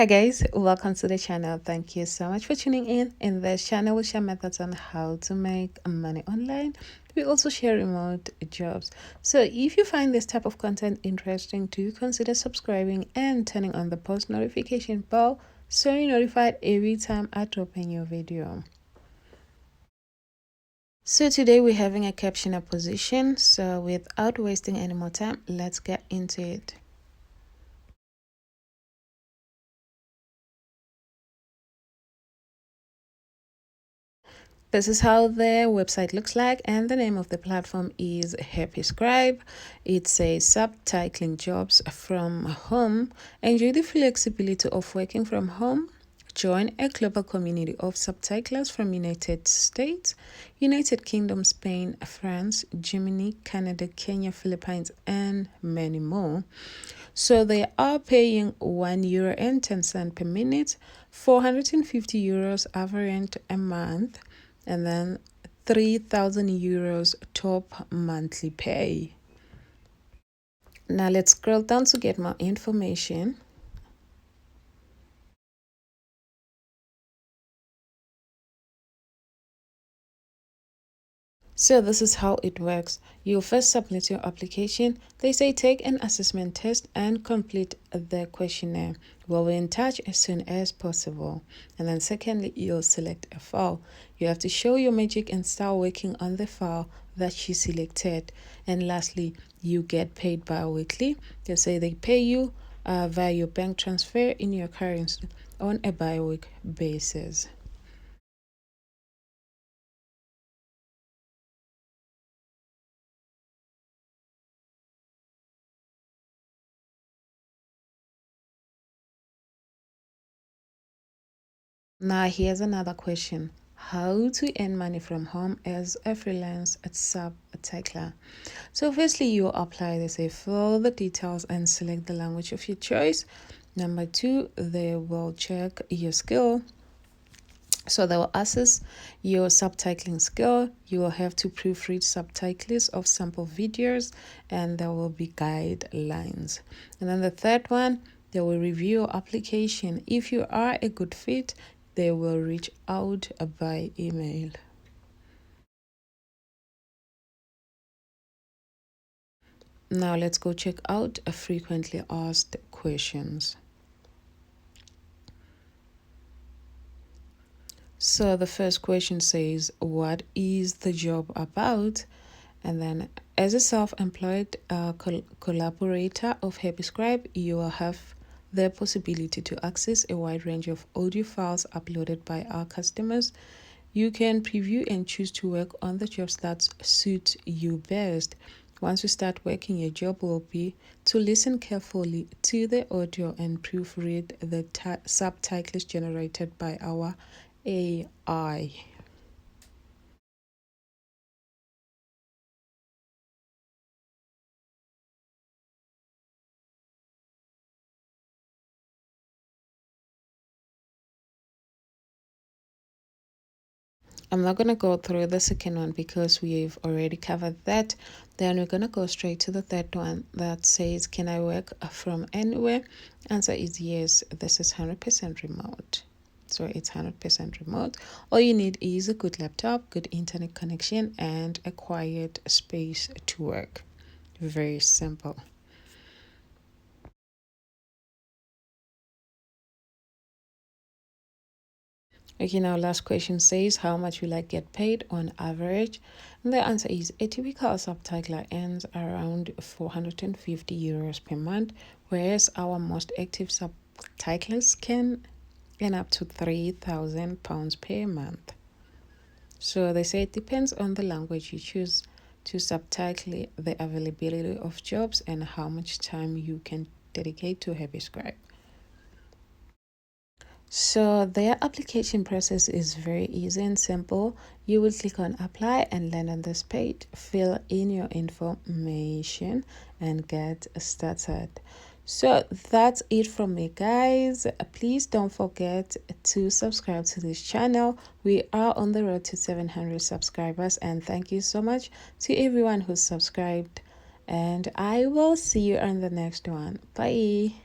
Hi guys, welcome to the channel. Thank you so much for tuning in. In this channel, we share methods on how to make money online. We also share remote jobs. So if you find this type of content interesting, do consider subscribing and turning on the post notification bell so you're notified every time I drop a new video. So today we're having a captioner position. So without wasting any more time, let's get into it. This is how the website looks like, and the name of the platform is Happy Scribe. It says subtitling jobs from home. Enjoy the flexibility of working from home. Join a global community of subtitlers from United States, United Kingdom, Spain, France, Germany, Canada, Kenya, Philippines, and many more. So they are paying €1 and 10 cents per minute, €450 average a month, and then €3,000 top monthly pay. Now let's scroll down to get more information. So this is how it works. You first submit your application. They say take an assessment test and complete the questionnaire. We'll be in touch as soon as possible. And then secondly, you'll select a file. You have to show your magic and start working on the file that you selected. And lastly, you get paid bi-weekly. They say they pay you via your bank transfer in your currency on a bi-week basis. Now, here's another question. How to earn money from home as a freelance subtitler. So firstly, you apply, they say, fill the details and select the language of your choice. Number two, they will check your skill. So they will assess your subtitling skill. You will have to proofread subtitles of sample videos, and there will be guidelines. And then the third one, they will review your application. If you are a good fit, they will reach out by email. Now let's go check out a frequently asked questions. So the first question says, what is the job about? And then as a self-employed collaborator of Happy Scribe, you will have the possibility to access a wide range of audio files uploaded by our customers. You can preview and choose to work on the jobs that suit you best. Once you start working, your job will be to listen carefully to the audio and proofread the subtitles generated by our AI. I'm not going to go through the second one because we've already covered that. Then we're going to go straight to the third one that says, can I work from anywhere? Answer is yes. This is 100% remote. So it's 100% remote. All you need is a good laptop, good internet connection, and a quiet space to work. Very simple. Okay, now last question says, how much will I get paid on average? And the answer is a typical subtitler earns around €450 per month, whereas our most active subtitlers can earn up to £3,000 per month. So they say it depends on the language you choose to subtitle, the availability of jobs, and how much time you can dedicate to Happy Scribe. So their application process is very easy and simple. You will click on apply and land on this page, fill in your information and get started. So that's it from me, guys. Please don't forget to subscribe to this channel. We are on the road to 700 subscribers, and thank you so much to everyone who subscribed, and I will see you on the next one. Bye.